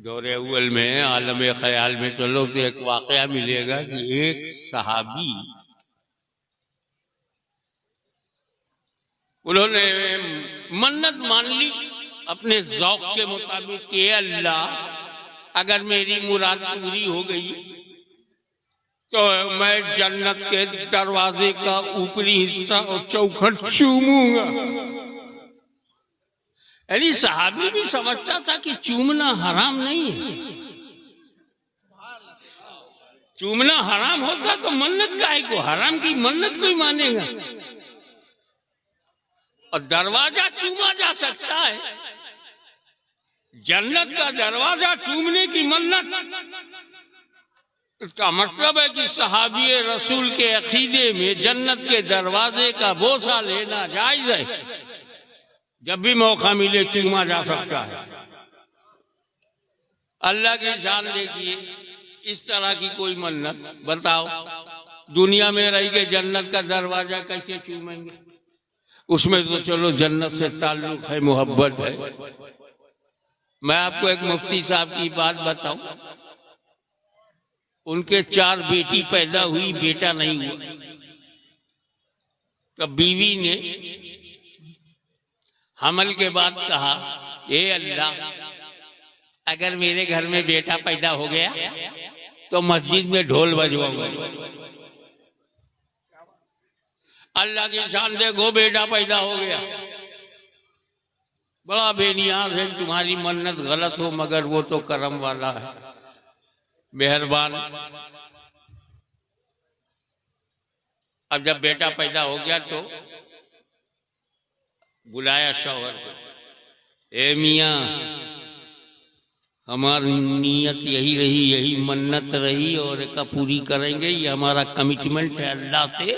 दौरे अव्वल में आलम ख्याल में चलो तो एक वाकया मिलेगा कि एक सहाबी उन्होंने मन्नत मान ली अपने ज़ौक के मुताबिक कि अल्लाह अगर मेरी मुराद पूरी हो गई तो मैं जन्नत के दरवाजे का ऊपरी हिस्सा और चौखट चूमूंगा। यानी सहाबी भी समझता था कि चूमना हराम नहीं है। चूमना हराम होता तो मन्नत काहे को, हराम की मन्नत कोई मानेगा। और दरवाजा चूमा जा सकता है, जन्नत का दरवाजा चूमने की मन्नत। इसका मतलब है कि सहाबी रसूल के अकीदे में जन्नत के दरवाजे का बोसा लेना जायज है। जब भी मौका मिले चूमा जा सकता है। अल्लाह की शान देखिए, इस तरह की कोई मन्नत बताओ दुनिया में रह के जन्नत का दरवाजा कैसे चूमेंगे। उसमें तो चलो जन्नत से ताल्लुक है, मोहब्बत है। मैं आपको एक मुफ्ती साहब की बात बताऊं, उनके 4 बेटी पैदा हुई, बेटा नहीं हुआ। तो बीवी ने हमल के बाद कहा, ए अल्लाह अगर मेरे घर में बेटा पैदा हो गया तो मस्जिद में ढोल बजवाऊंगा। अल्लाह की शान देखो, बेटा पैदा हो गया। बड़ा बेनियाज है, तुम्हारी मन्नत गलत हो मगर वो तो करम वाला है, मेहरबान। अब जब बेटा पैदा हो गया तो बुलाया शौहर को, ए मियाँ हमारी नीयत यही रही, यही मन्नत रही और का पूरी करेंगे। ये हमारा कमिटमेंट है अल्लाह से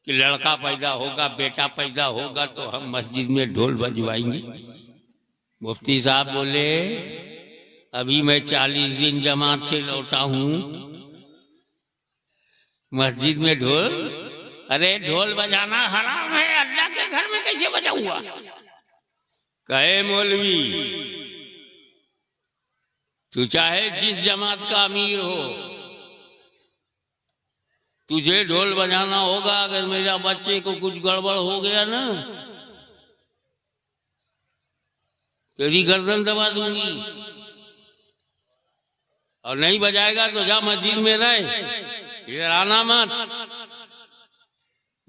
कि लड़का पैदा होगा, बेटा पैदा होगा तो हम मस्जिद में ढोल बजवाएंगे। मुफ्ती साहब बोले, अभी मैं 40 दिन जमात से लौटा हूँ, मस्जिद में ढोल? अरे ढोल बजाना हराम है, अल्लाह के घर में कैसे बजाऊंगा? कहे मौलवी तू चाहे जिस जमात का अमीर हो, तुझे ढोल बजाना होगा। अगर मेरा बच्चे को कुछ गड़बड़ हो गया ना, तेरी गर्दन दबा दूंगी। और नहीं बजाएगा तो जा मस्जिद में रहे, इधर आना मत,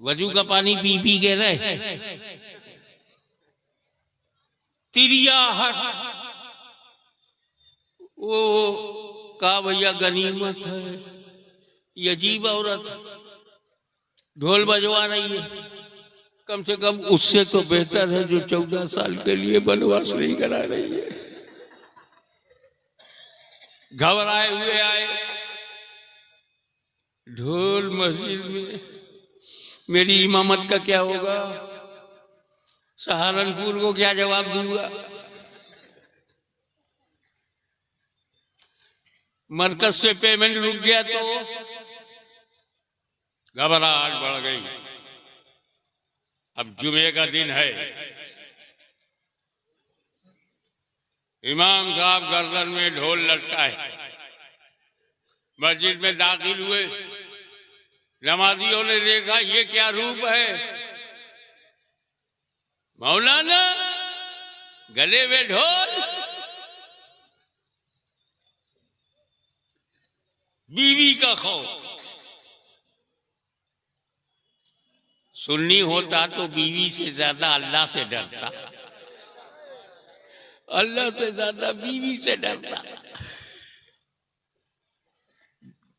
वजू का पानी पी पी के रहे। तिरियाहट वो कहा भैया गनीमत है, ये अजीब औरत ढोल बजवा रही है, कम से कम उससे तो बेहतर है जो 14 साल के लिए बनवास नहीं करा रही है। घबराए हुए आए, ढोल मस्जिद में, मेरी इमामत का क्या होगा, सहारनपुर को क्या जवाब दूंगा। मरकज से पेमेंट रुक गया तो घबराहट बढ़ गई। अब जुमे का दिन है, इमाम साहब गर्दन में ढोल लटकाए मस्जिद में दाखिल हुए। नमाजियों ने देखा ये क्या रूप है, मौलाना गले में ढोल, बीवी का खौफ। सुन्नी होता तो बीवी से ज्यादा अल्लाह से डरता, अल्लाह से ज्यादा बीवी से डरता।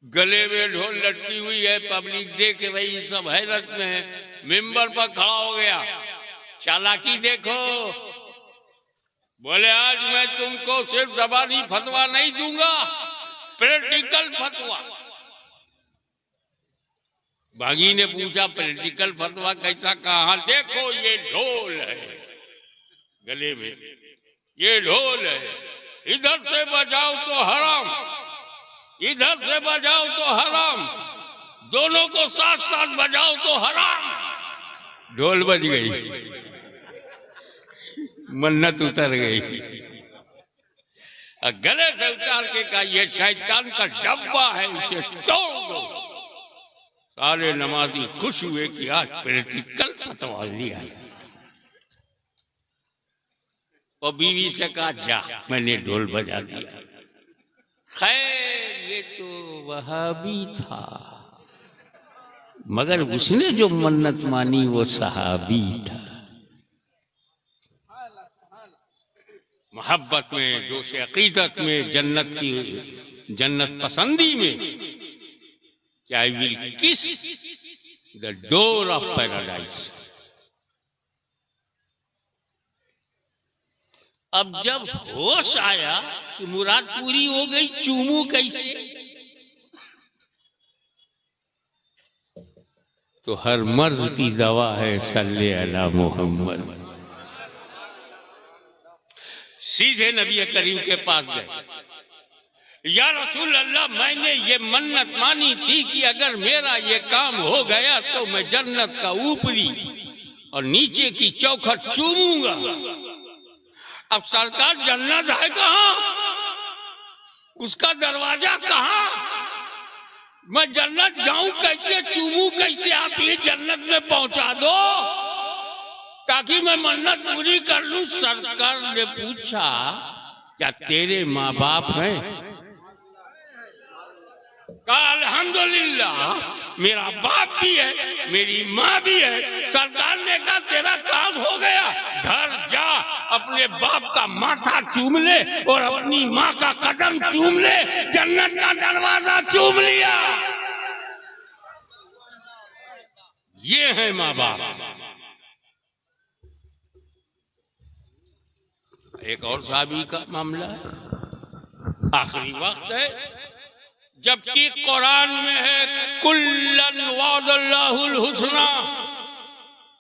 गले में ढोल लटकी हुई है, पब्लिक देख रही, सब हैरत में है। मिंबर पर खड़ा हो गया, चालाकी देखो, बोले आज मैं तुमको सिर्फ ज़बानी फतवा नहीं दूंगा, प्रैक्टिकल फतवा। बागी ने पूछा प्रैक्टिकल फतवा कैसा? कहा देखो ये ढोल है गले में, ये ढोल है, इधर से बजाओ तो हराम, इधर से बजाओ तो हराम, दोनों को साथ साथ बजाओ तो हराम। ढोल बज गई, मन्नत उतर गई। और गले से उतार के कहा ये शैतान का डब्बा है, इसे तोड़ दो। सारे नमाजी खुश हुए कि आज प्रैक्टिकल फतवा लिया है। और बीवी से कहा जा, मैंने ढोल बजा दिया। खैर ये तो वहाबी था, मगर उसने जो मन्नत मानी वो सहाबी था। मोहब्बत में, जोश अकीदत में, जन्नत पसंदी में, आई विल किस द डोर ऑफ पैराडाइज। अब जब होश आया कि मुराद पूरी हो गई, चूमू कैसे? तो हर मर्ज की दवा है सल्ले अला मोहम्मद। सीधे नबी करीम के पास गए। या रसूल अल्लाह, मैंने ये मन्नत मानी थी कि अगर मेरा ये काम हो गया तो मैं जन्नत का ऊपरी और नीचे की चौखट चूमूंगा। अब सरकार जन्नत है कहाँ? उसका दरवाजा कहाँ? मैं जन्नत जाऊं कैसे, चूमू कैसे? आप ये जन्नत में पहुंचा दो ताकि मैं मन्नत पूरी कर लूं। सरकार ने पूछा क्या तेरे माँ बाप हैं? कहा अल्हम्दुलिल्लाह, मेरा बाप भी है, मेरी माँ भी है। सरकार ने कहा तेरा काम हो गया, घर जा, अपने बाप का माथा चूम ले और अपनी माँ का कदम चूम ले, जन्नत का दरवाजा चूम लिया। ये है माँ बाप। एक और साहबी का मामला है, आखिरी वक्त है, जबकि कुरान में है कुल्लन वादल्लाहुल हुस्ना,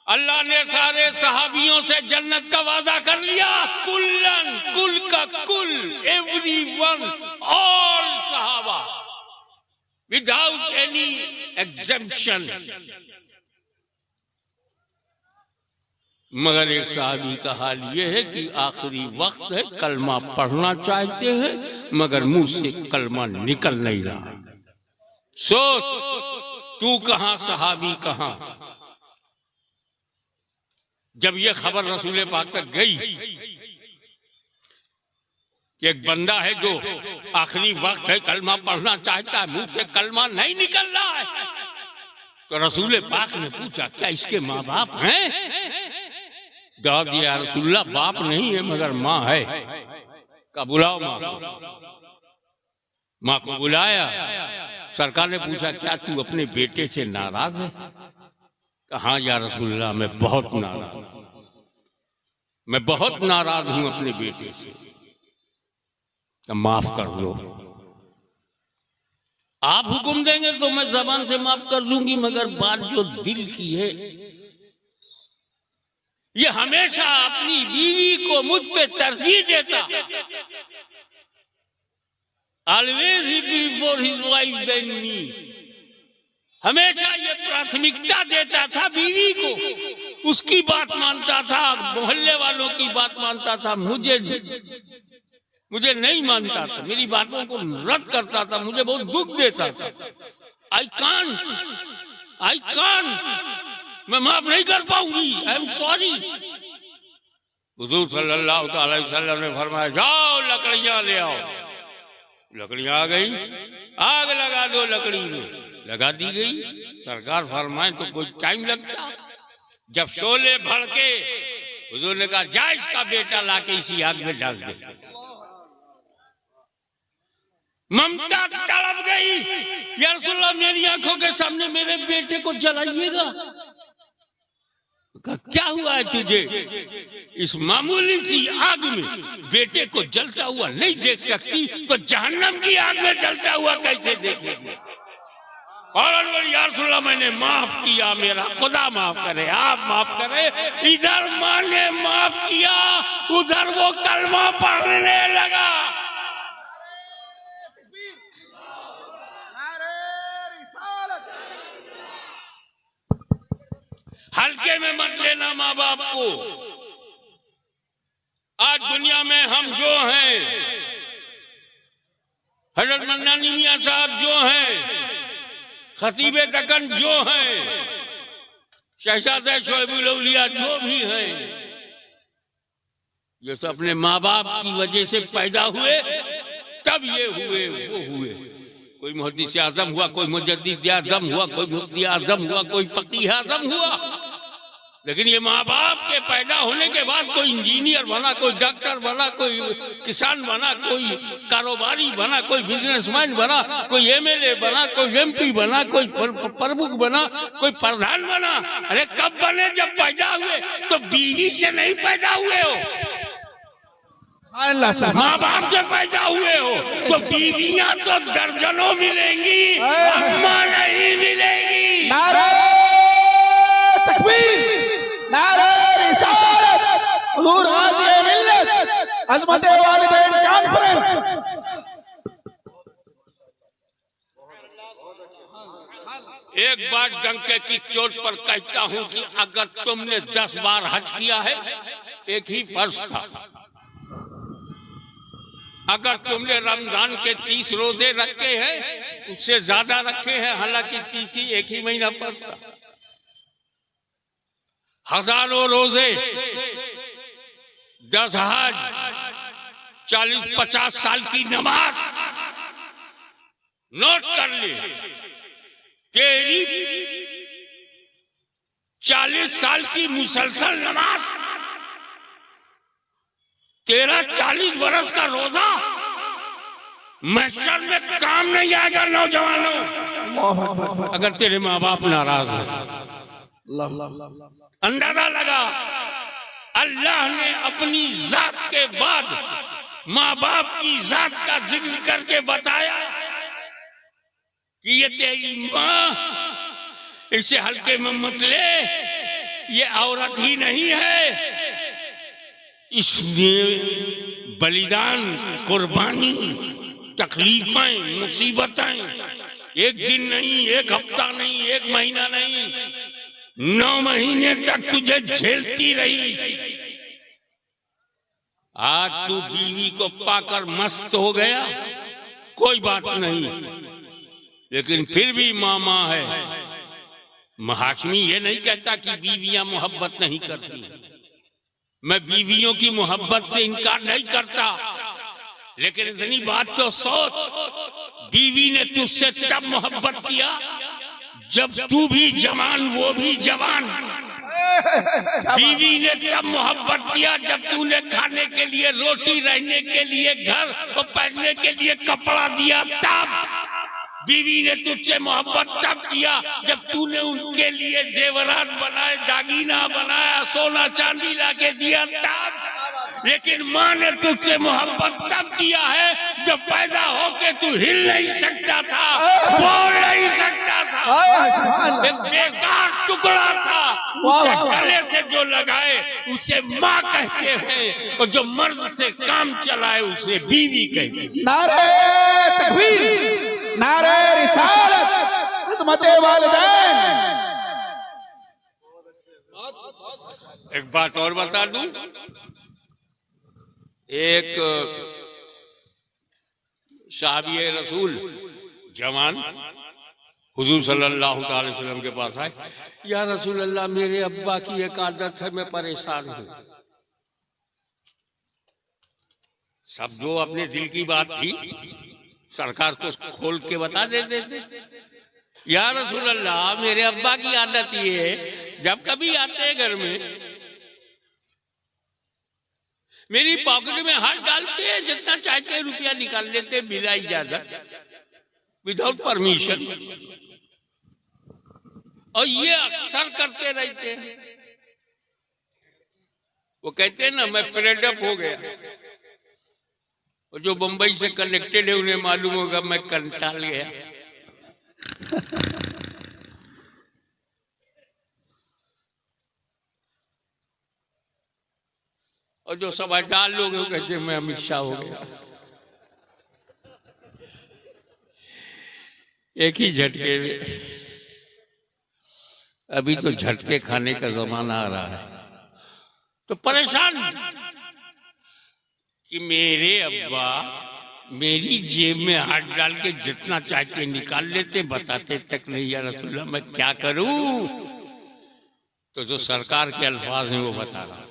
अल्लाह ने सारे सहाबियों से जन्नत का वादा कर लिया। कुल्लन, कुल का कुल, एवरीवन, ऑल सहाबा, विदाउट एनी एग्जेम्पशन। मगर एक साहबी का हाल ये है कि आखिरी वक्त है, कलमा पढ़ना चाहते हैं मगर मुंह से कलमा निकल नहीं रहा। सोच तू कहां, सहाबी कहां? जब ये खबर रसूल पाक तक गई कि एक बंदा है जो आखिरी वक्त है, कलमा पढ़ना चाहता है, मुंह से कलमा नहीं निकल रहा है, तो रसूल पाक ने पूछा क्या इसके माँ बाप हैं? जवाब दिया रसूलुल्लाह, बाप नहीं है मगर माँ है। का बुलाओ माँ को। माँ को बुलाया। सरकार ने पूछा क्या तू अपने बेटे से नाराज है? कहा या रसूलुल्लाह, मैं बहुत नाराज हूं, मैं बहुत नाराज हूं अपने बेटे से, तो माफ कर लो। आप हुक्म देंगे तो मैं जबान से माफ कर दूंगी, मगर बात जो दिल की है, ये हमेशा अपनी बीवी को मुझ पे तरजीह देता। ऑलवेज ही before his wife than me. हमेशा ये प्राथमिकता देता था बीवी को, उसकी बात मानता था, मोहल्ले वालों की बात मानता था, मुझे नहीं मानता था, मेरी बातों को रद्द करता था, मुझे बहुत दुख देता था। आई कांट, मैं माफ नहीं कर पाऊंगी, आई एम सॉरी। हुजूर सल्लल्लाहु अलैहि वसल्लम ने फरमाया जाओ लकड़ियां ले आओ। लकड़ियां आ गई, आग लगा दो लकड़ी में, लगा दी गई। सरकार फरमाए तो कोई टाइम लगता। जब शोले भड़के, हुजूर ने कहा जा इसका बेटा लाके इसी आग में डाल दे। ममता तड़प गई, या रसूलल्लाह मेरी आंखों के सामने मेरे बेटे को जलाइएगा। क्या हुआ है तुझे? इस मामूली सी आग में बेटे को जलता हुआ नहीं देख सकती तो जहन्नम की आग में जलता हुआ कैसे देखेगी? और या रसूलल्लाह मैंने माफ किया, मेरा खुदा माफ करे, आप माफ करे। इधर माँ ने माफ किया, उधर वो कलमा पढ़ने लगा। हल्के में मत लेना माँ बाप को। आज दुनिया में हम जो हैं हजरत मन्नानी मियां साहब जो हैं, खतीबे दक्कन जो हैं, शहजादे शोएबुल औलिया जो भी हैं, ये सब अपने माँ बाप की वजह से पैदा हुए, तब ये हुए वो हुए। कोई मुहद्दिस आजम हुआ, कोई मुजद्दिद आजम हुआ, कोई मुफ्ती आजम हुआ, कोई फकीह आजम हुआ, लेकिन ये माँ बाप के पैदा होने के बाद कोई इंजीनियर बना, कोई डॉक्टर बना, कोई किसान बना, कोई कारोबारी बना, कोई बिजनेसमैन बना, कोई एमएलए बना, कोई एमपी बना, कोई प्रमुख बना, कोई प्रधान बना। अरे कब बने? जब पैदा हुए। तो बीवी से नहीं पैदा हुए हो, माँ बाप से पैदा हुए हो। तो बीवियां तो दर्जनों मिलेंगी, अम्मा नहीं मिलेगी। नारे तकबीर, नारे रिसालत, हुजूर गाज़ी मिल्लत, अज़मत वालिदैन कॉन्फ्रेंस। एक बार डंके की चोट पर कहता हूं कि अगर तुमने 10 बार हज किया है, एक ही फर्ज था। अगर तुमने रमजान के 30 रोजे रखे हैं, उससे ज्यादा रखे हैं, हालांकि 30 ही एक ही महीना पर था। हजारों रोजे, 10 हज, 40-50 साल की नमाज, नोट कर ले। तेरी 40 साल की मुसलसल नमाज, तेरा 40 बरस का रोजा महशर में काम नहीं आएगा। नौजवानों, अगर तेरे माँ बाप नाराज है, अंदाजा लगा, अल्लाह ने अपनी जात के बाद माँ बाप की जात का जिक्र करके बताया कि ये तेरी माँ, इसे हल्के में मत ले, ये औरत ही नहीं है, इसने बलिदान, कुर्बानी, तकलीफें, मुसीबतें, एक दिन नहीं, एक हफ्ता नहीं, एक महीना नहीं, 9 महीने तक तुझे झेलती रही। आज तू बीवी को पाकर मस्त हो गया, कोई बात नहीं, लेकिन फिर भी मामा है। हाशमी ये नहीं कहता कि बीवियां मोहब्बत नहीं करती, मैं बीवियों की मोहब्बत से इनकार नहीं करता, लेकिन इतनी बात तो सोच, बीवी ने तुझसे तब मोहब्बत किया जब तू भी जवान, वो भी जवान। बीवी ने तब मोहब्बत किया जब तूने खाने के लिए रोटी, रहने के लिए घर और पहनने के लिए कपड़ा दिया। तब बीवी ने तुझसे मोहब्बत तब किया जब तूने उनके लिए जेवरात बनाए, दागीना बनाया, सोना चांदी लाके दिया। तब लेकिन माँ ने तुझसे मोहब्बत तब किया है जब पैदा होके तू हिल नहीं सकता था, बोल नहीं सकता था, एक बेकार टुकड़ा था। उसे गले से जो लगाए उसे माँ कहते हैं, और जो मर्द से काम चलाए उसे बीवी कहते हैं। नारे तकबीर, नारे रिसालत, अज़मत वालिदैन। एक बात और बता दूं, एक साहबी रसूल जवान हुजूर सल्लल्लाहु अलैहि वसल्लम के पास आए, या रसूल अल्लाह, मेरे अब्बा की एक आदत है, मैं परेशान हूं। सब जो अपने दिल की बात थी सरकार को खोल के बता देते थे। या रसूल अल्लाह, मेरे अब्बा की आदत ये है, जब कभी आते हैं घर में, मेरी पॉकेट में हाथ डालते हैं, जितना चाहते हैं रुपया निकाल लेते हैं बिना इजाजत, विदाउट परमिशन, और ये अक्सर करते रहते हैं। वो कहते हैं ना, मैं फेड अप हो गया, और जो बंबई से कनेक्टेड है उन्हें मालूम होगा मैं कंटाल गया। और जो समझदार लोग हैं वो कहते हैं मैं अमित शाह हो गया। एक ही झटके में। अभी तो झटके खाने का जमाना आ रहा है, तो परेशान कि मेरे अब्बा मेरी जेब में हाथ डाल के जितना चाहते निकाल लेते, बताते तक नहीं या रसूलल्लाह मैं क्या करूं। तो जो सरकार के अल्फाज हैं वो बता रहा हूं।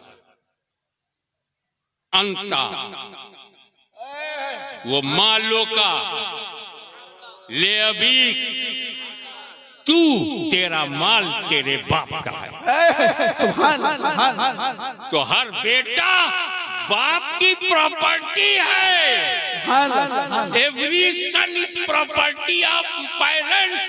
अंता वो मालो का ले अभी, तू तेरा माल तेरे बाप का है। तो हर बेटा बाप की प्रॉपर्टी है। Every son is property of parents.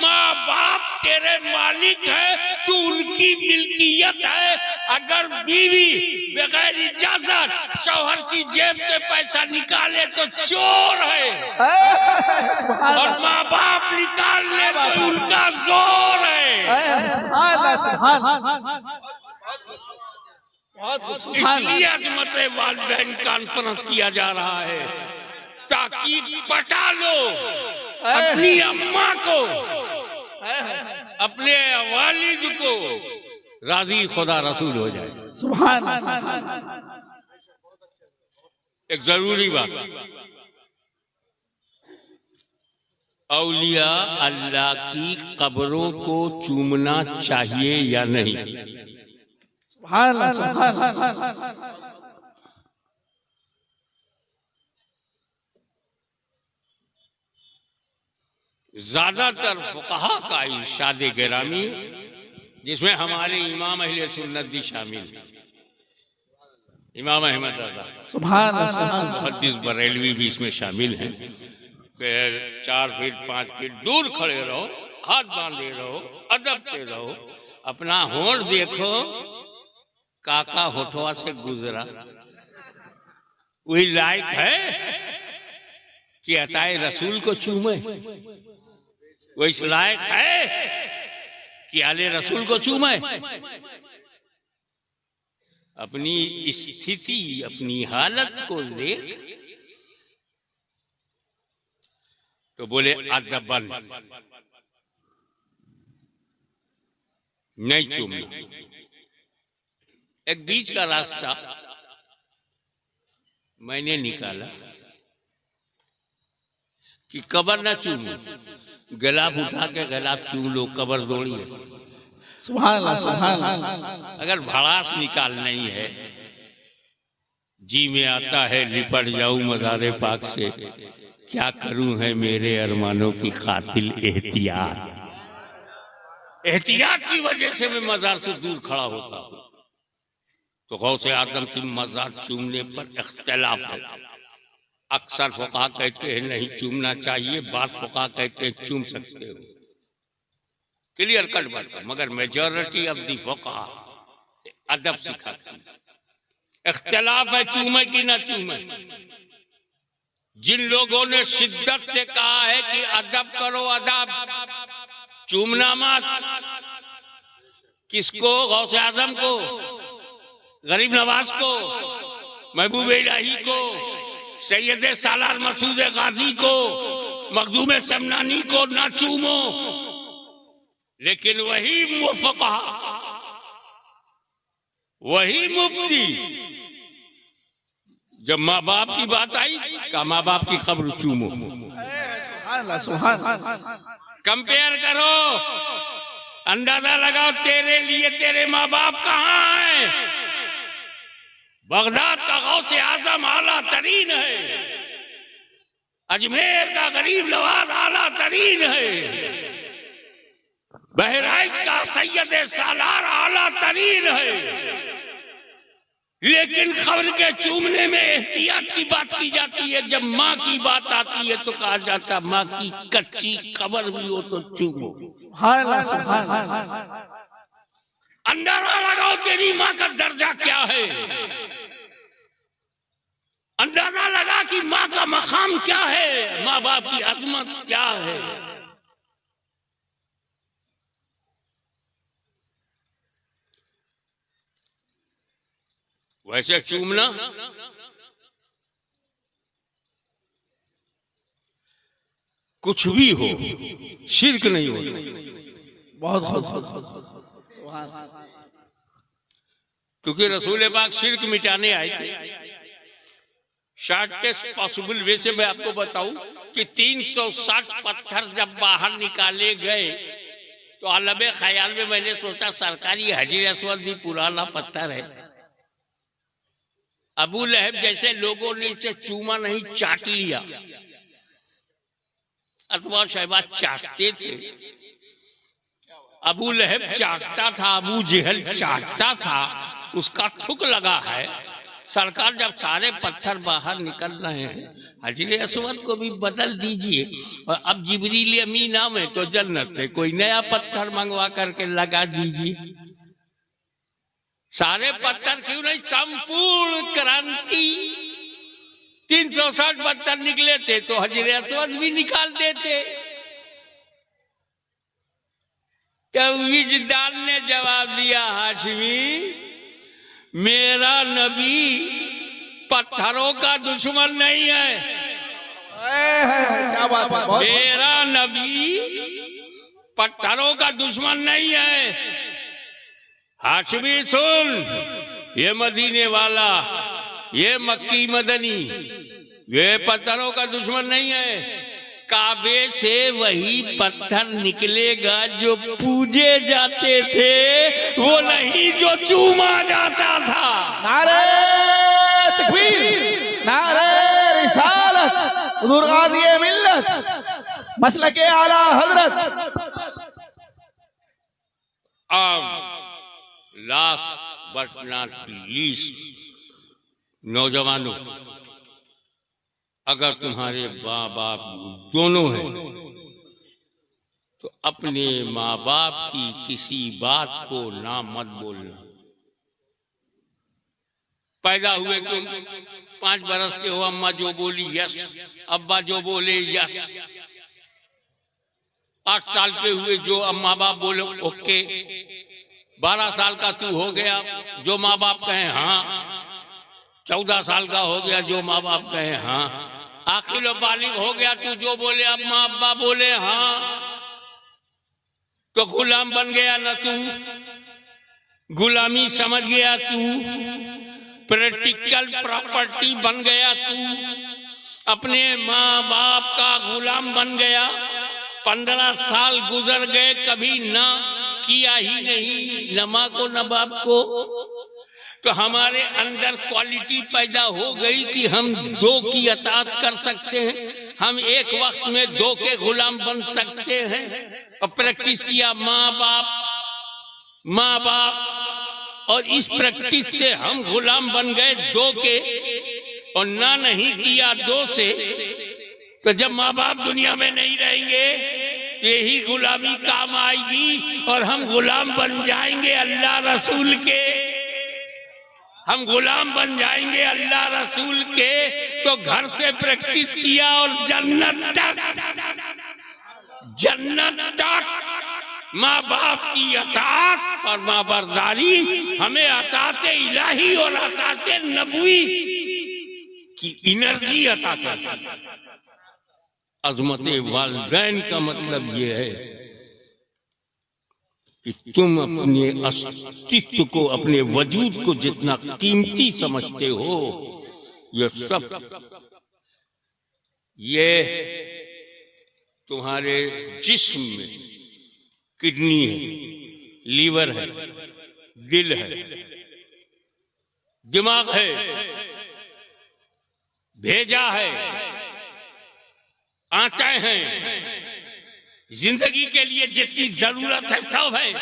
माँ बाप तेरे मालिक है, तू उनकी मिल्कियत है। अगर बीवी बगैर इजाजत शौहर की जेब से पैसा निकाले तो चोर है, और माँ बाप निकाल ले तो उनका जोर है। इसलिए अजमत वालिदैन कॉन्फ्रेंस किया जा रहा है ताकि पटा लो अपनी अम्मा को, अपने वालिद को, राजी खुदा रसूल हो जाए। सुभान एक जरूरी बात, औलिया अल्लाह की कब्रों को चूमना चाहिए या नहीं? ज्यादातर फुक़हा का इरशाद गिरामी, जिसमें हमारे इमाम अहले सुन्नत भी शामिल, इमाम अहमद रज़ा, मुहद्दिस बरेलवी भी इसमें शामिल हैं। 4 फीट 5 फीट दूर खड़े रहो, हाथ बांधे रहो, अदब से रहो, अपना होंठ देखो, काका होठवा से गुजरा, वही लायक है कि अताए रसूल को चूमे? वो इस लायक है कि आले रसूल को चूमे? अपनी स्थिति, अपनी हालत को देख तो बोले अदबन, नहीं चूमना। एक बीच का रास्ता मैंने निकाला कि कबर ना चूमो, गलाब उठा के गलाब चूम लो, कबर दौड़ी है। सुभान अल्लाह, सुभान अल्लाह। अगर भड़ास निकालना ही है, जी में आता है लिपट जाऊं मज़ारे पाक से, क्या करूं है मेरे अरमानों की कातिल एहतियात। एहतियात की वजह से मैं मज़ार से दूर खड़ा होता हूं। तो गौसे आदम की मज़ार चूमने पर इख्तिलाफ है। अक्सर फुक़हा कहते हैं नहीं चूमना चाहिए, बाद फुक़हा कहते हैं चूम सकते हो। क्लियर कट बात है, मगर मेजॉरिटी ऑफ दी फुक़हा अदब सिखाती है। इख्तिलाफ है चूमे की ना चूमे। जिन लोगों ने शिद्दत से कहा है कि अदब करो, अदब, चूमना मत, किसको? गौसे आजम को, गरीब नवाज को, महबूब इलाही को, सैयद सालार मसूद गाजी को, मखदूम समनानी को ना चूमो। लेकिन वही फुक़हा, वही मुफ्ती, जब माँ बाप की बात आई का माँ बाप की खबर चूमो। कंपेयर करो, अंदाजा लगाओ तेरे लिए तेरे माँ बाप कहाँ हैं। बगदाद का गौसे आजम आला तरीन है, अजमेर का गरीब नवाज आला तरीन है, बहराइच का सैयद सालार आला तरीन है। लेकिन खबर के चूमने में एहतियात की बात की जाती है। जब माँ की बात आती है तो कहा जाता माँ की कच्ची कब्र भी हो तो चूमो। अंदाजा लगाओ तेरी माँ का दर्जा क्या है, अंदाजा लगा कि माँ का मकाम क्या है, माँ बाप की अजमत क्या है। वैसे चूमना कुछ भी हो, शिर्क नहीं होता। बहुत क्योंकि रसूल पाक शिर्क मिटाने आए थे। शॉर्टेस्ट पॉसिबल वे से मैं आपको बताऊं कि 360 पत्थर जब बाहर निकाले गए तो आलम ख्याल में मैंने सोचा सरकारी हजर अस्वद भी पुराना पत्थर है। अबू लहब जैसे लोगों ने इसे चूमा नहीं, चाट लिया। अथवा शहबाज चाटते थे, अबू लहब चाटता था, अबू जहल चाटता था, उसका थुक लगा है। सरकार जब सारे पत्थर बाहर निकल रहे हैं, हजर अस्वद को भी बदल दीजिए और अब जिब्रील अमीन नाम है तो जन्नत से कोई नया पत्थर मंगवा करके लगा दीजिए। सारे पत्थर क्यों नहीं, संपूर्ण क्रांति 360 पत्थर निकले थे तो हजर अस्वद भी निकाल देते। तब विजदान ने जवाब दिया, हाशमी मेरा नबी पत्थरों का दुश्मन नहीं है। क्या बात है, मेरा नबी पत्थरों का दुश्मन नहीं है। हाशमी सुन, ये मदीने वाला, ये मक्की मदनी, ये पत्थरों का दुश्मन नहीं है। काबे से वही पत्थर निकलेगा जो पूजे जाते थे, वो नहीं जो चूमा जाता था। नारे तकबीर, नारे रिसालत, हुजूर गाज़ी मिल्लत, मसलके आला हजरत। लास्ट बट नॉट लीस्ट, नौजवानों, अगर तुम्हारे माँ बाप दोनों हैं तो अपने माँ बाप की किसी बात को ना मत बोलना। पैदा हुए तुम 5 बरस के हो, अम्मा जो बोली यस, अब्बा जो बोले यस। 8 साल के हुए, जो अम्मा बाप बोले ओके। 12 साल का तू हो गया, जो माँ बाप कहे हाँ। 14 साल का हो गया, जो माँ बाप कहे हाँ। आखिर बालिग हो गया, तू जो बोले अम्मा अब्बा बोले हाँ, तो गुलाम बन गया ना तू, गुलामी समझ गया तू, प्रैक्टिकल प्रॉपर्टी बन गया तू, अपने माँ बाप का गुलाम बन गया। 15 साल गुजर गए, कभी ना किया ही नहीं, न माँ को न बाप को। तो हमारे अंदर क्वालिटी पैदा हो गई कि हम 2 की अताअत कर सकते हैं, हम एक वक्त में 2 के गुलाम बन सकते हैं। और प्रैक्टिस किया माँ बाप, और इस प्रैक्टिस से हम गुलाम बन गए 2 के, और ना नहीं किया 2 से। तो जब माँ बाप दुनिया में नहीं रहेंगे तो यही गुलामी काम आएगी और हम गुलाम बन जाएंगे अल्लाह रसूल के। हम गुलाम बन जाएंगे अल्लाह रसूल के। तो घर से प्रैक्टिस किया और जन्नत तक माँ बाप की अताअत और माँ बरदारी हमें अताअत इलाही और अताअत नबवी की एनर्जी अता करती है। अज़मत वालिदैन का मतलब ये है कि तुम अपने अस्तित्व को, अपने वजूद को जितना कीमती समझते हो, ये सब ये तुम्हारे जिस्म में किडनी है, लीवर है, दिल है, दिमाग है, भेजा है, आंखें हैं, जिंदगी के लिए जितनी जरूरत है सब है।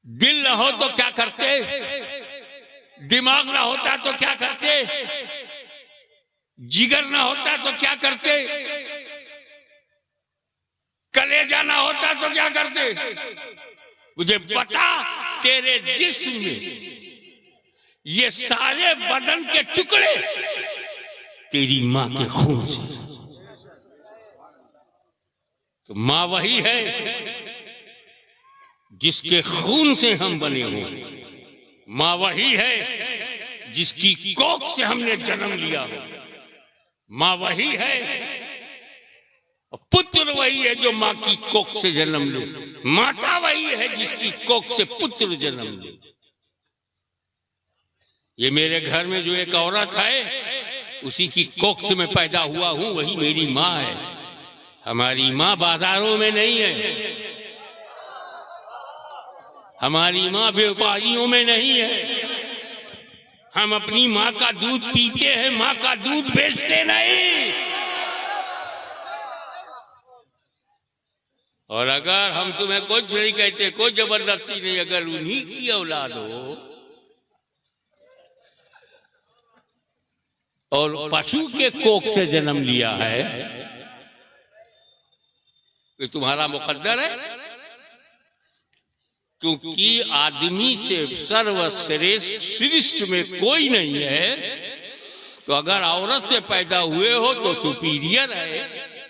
दिल ना हो तो क्या करते, दिमाग ना होता तो क्या करते, जिगर ना होता तो क्या करते, कलेजा ना होता तो क्या करते। मुझे बता, तेरे जिस्म में ये सारे बदन के टुकड़े तेरी माँ के खून से। तो माँ वही है जिसके खून से हम बने हुए, माँ वही है जिसकी कोख से हमने जन्म लिया हो, माँ वही है, और पुत्र वही है जो माँ की कोख से जन्म ले, माता वही है जिसकी कोख से पुत्र जन्म ले। ये मेरे घर में जो एक औरत है उसी की कोख से मैं पैदा हुआ हूं, वही मेरी माँ है। हमारी माँ बाजारों में नहीं है, हमारी माँ व्यापारियों में नहीं है। हम अपनी माँ का दूध पीते हैं, माँ का दूध बेचते नहीं। और अगर हम तुम्हें कुछ नहीं कहते, कोई जबरदस्ती नहीं, अगर उन्हीं की औलाद हो और पशु के कोख से जन्म लिया है तो तुम्हारा मुकद्दर है, क्योंकि आदमी से सर्वश्रेष्ठ में कोई नहीं है। तो अगर औरत से पैदा हुए हो तो सुपीरियर है,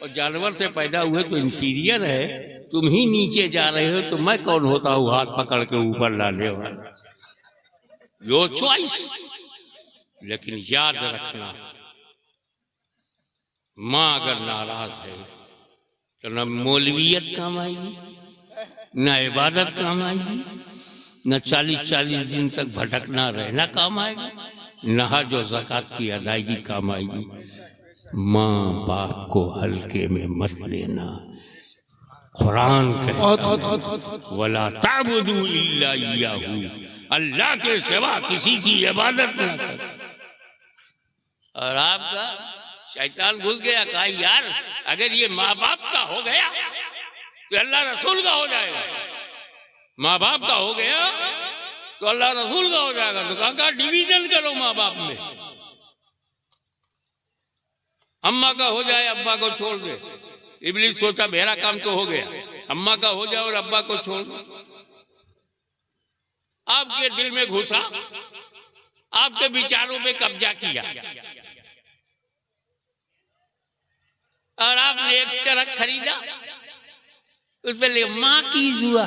और जानवर से पैदा हुए तो इंफीरियर है। तुम ही नीचे जा रहे हो तो मैं कौन होता हूँ हाथ पकड़ के ऊपर लाने वाला? Your choice. लेकिन याद रखना, माँ अगर नाराज है तो न मौलवियत काम आएगी, न इबादत काम आएगी, न 40-40 दिन तक भटकना रहना काम आएगा, न हज और ज़कात की अदायगी काम आएगी। माँ बाप को हल्के में मत लेना। कुरान कहता वला ताबुदू इल्ला इय्याहू, अल्लाह के सिवा किसी की इबादत न करो। और आपका शैतान घुस गया, कहा यार अगर ये माँ बाप का हो गया तो अल्लाह रसूल का हो जाएगा, माँ बाप का हो गया तो अल्लाह रसूल का हो जाएगा। तो कहा डिवीजन करो माँ बाप में, अम्मा का हो जाए अब्बा को छोड़ दे। इब्लीस सोचा मेरा काम तो हो गया, अम्मा का हो जाए और अब्बा को छोड़ दो। आपके दिल में घुसा, आपके विचारों पे कब्जा किया और आपने एक ट्रक खरीदा, उस पर ले माँ की दुआ,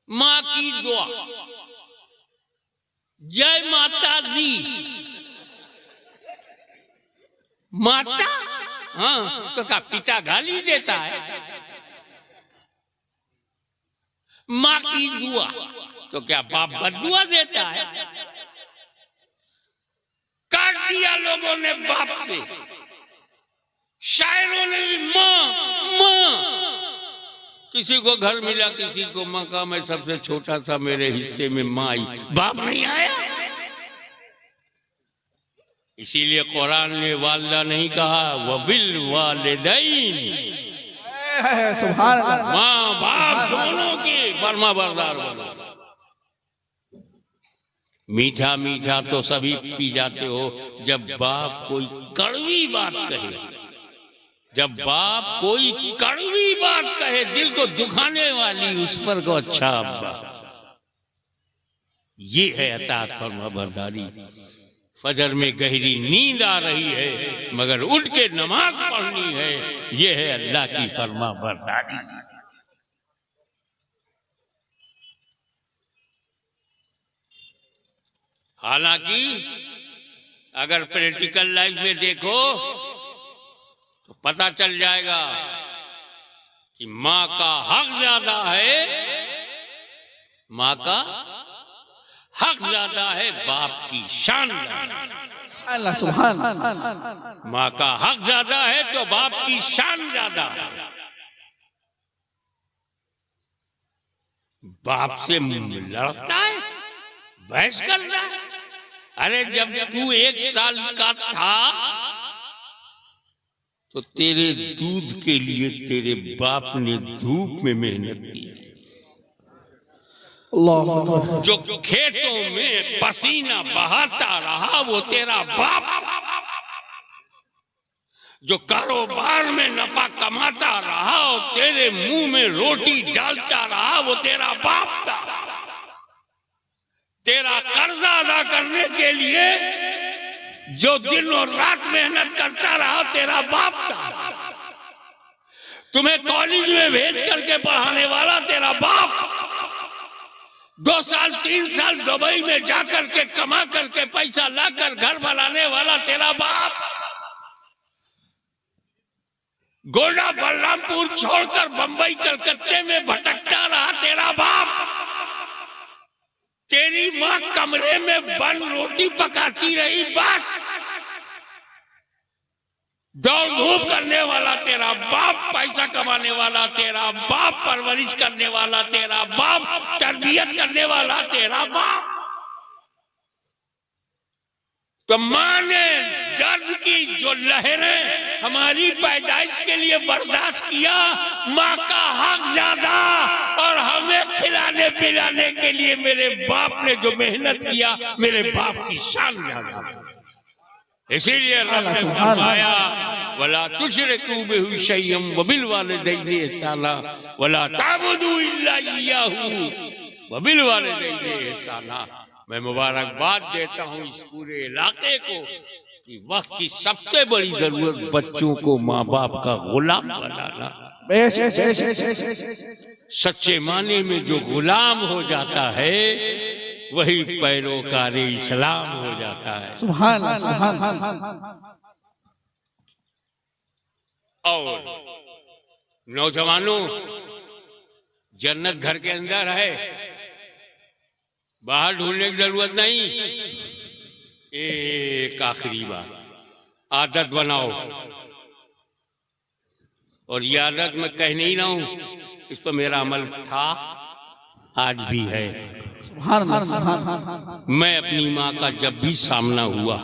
माँ की दुआ, जय माता दी। माता, हाँ तो क्या पिता गाली देता है? माँ की दुआ तो क्या बाप बद्दुआ देता है? काट दिया लोगों ने बाप से, शायरों ने भी माँ माँ। किसी को घर मिला, किसी को मकान में सबसे छोटा था, मेरे हिस्से में माँ आई, बाप नहीं आया। इसीलिए कुरान ने वालिदा नहीं कहा, वबिल वालिदैन, सुभान अल्लाह, माँ बाप दोनों के फर्मा बरदार बनो। मीठा मीठा तो सभी पी जाते हो, जब बाप कोई कड़वी बात कहे, जब बाप कोई कड़वी बात कहे, दिल को दुखाने वाली, उस पर को अच्छा अब्बा। ये है अताअत फर्मा बरदारी। फजर में गहरी नींद आ रही है मगर उठ के नमाज पढ़नी है, ये है अल्लाह की फर्मा बरदारी। हालांकि अगर प्रैक्टिकल लाइफ में देखो तो पता चल जाएगा कि माँ का हक ज्यादा है, माँ का हक ज्यादा है, बाप की शान ज्यादा है। अल्लाह सुभान। माँ का हक ज्यादा है तो बाप की शान ज्यादा है। बाप से लड़ता है, बहस करता है। अरे जब तू 1 साल का था तो तेरे दूध के लिए तेरे बाप ने धूप में मेहनत की। जो खेतों में पसीना बहाता रहा वो तेरा बाप, जो कारोबार में नफा कमाता रहा और तेरे मुंह में रोटी डालता रहा वो तेरा बाप था। तेरा कर्जा अदा करने के लिए जो दिन और रात मेहनत करता रहा तेरा बाप था। तुम्हें कॉलेज में भेज करके पढ़ाने वाला तेरा बाप। 2 साल 3 साल दुबई में जाकर के कमा करके पैसा लाकर घर बनाने वाला तेरा बाप। गोंडा बलरामपुर छोड़कर बंबई कलकत्ते में भटकता रहा तेरा बाप। तेरी माँ कमरे में बन रोटी पकाती रही, बस दौड़ धूप करने वाला तेरा बाप, पैसा कमाने वाला तेरा बाप, परवरिश करने वाला तेरा बाप, तरबियत करने वाला तेरा बाप। तो माँ ने दर्द की जो लहरें हमारी पैदाइश के लिए बर्दाश्त किया, माँ का हक ज्यादा, और हमें खिलाने पिलाने के लिए मेरे बाप ने जो मेहनत किया, मेरे बाप की शान ज्यादा। इसीलिए अल्लाह ने फरमाया वला तुशरिकू बिही शैअन व बिल वालिदैनि इहसाना वला ताबुदू इल्ला इय्याहु व बिल वालिदैनि इहसाना। मैं मुबारकबाद देता हूँ इस पूरे इलाके को कि वक्त की सबसे बड़ी जरूरत बच्चों को माँ बाप का गुलाम बनाना। सच्चे माने में जो गुलाम हो जाता है वही पैरोकारे इस्लाम हो जाता है। सुभान अल्लाह। और नौजवानों, जन्नत घर के अंदर है, बाहर ढूंढने की जरूरत नहीं। एक आखिरी बात, आदत बनाओ, और ये आदत मैं कह नहीं रहा हूं, इस पर मेरा अमल था, आज भी है। मैं अपनी माँ का जब भी सामना हुआ,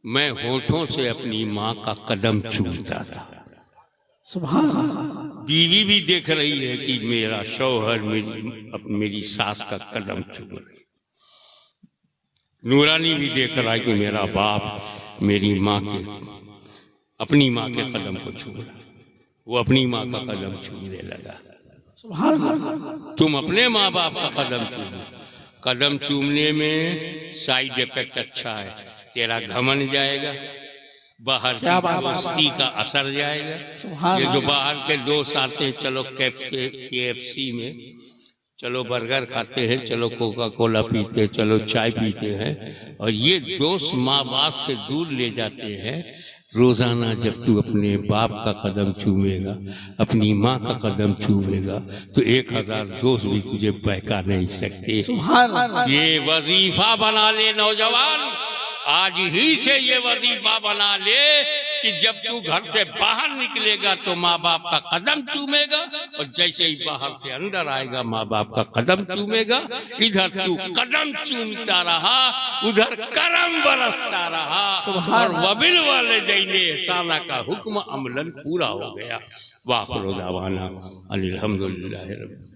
मैं होठों से अपनी माँ का कदम चूमता था। बीवी भी देख रही है कि मेरा शौहर मेरी सास का कदम चूम रही, नूरानी भी देख रहा है कि मेरा बाप मेरी माँ के, अपनी माँ के कदम को चूम रहा, वो अपनी माँ का कदम चूमने लगा। तुम अपने माँ बाप का कदम चूमो। कदम चूमने में साइड इफेक्ट अच्छा है, तेरा घमंड जाएगा, बाहर की दोस्ती का असर जाएगा। ये जो बाहर के दोस्त आते हैं, चलो KFC में, चलो बर्गर खाते हैं, चलो कोका कोला पीते हैं, चलो चाय पीते हैं, और ये दोस्त माँ बाप से दूर ले जाते हैं। रोजाना जब तू अपने बाप का कदम चूमेगा, अपनी माँ का कदम चूमेगा, तो 1000 दोस्त भी तुझे बहका नहीं सकते। ये वजीफा बना ले नौजवान, आज ही से ये वजीफा बना ले कि जब तू घर से बाहर निकलेगा तो माँ बाप का कदम चूमेगा, और जैसे ही बाहर से अंदर आएगा माँ बाप का कदम चूमेगा। इधर तू कदम चूमता रहा, उधर करम बरसता रहा, और वबिल वालिदैनि इहसाना का हुक्म अमलन पूरा हो गया। वाखिर दावाना अनिल हम्दुलिल्लाहि रब्बिल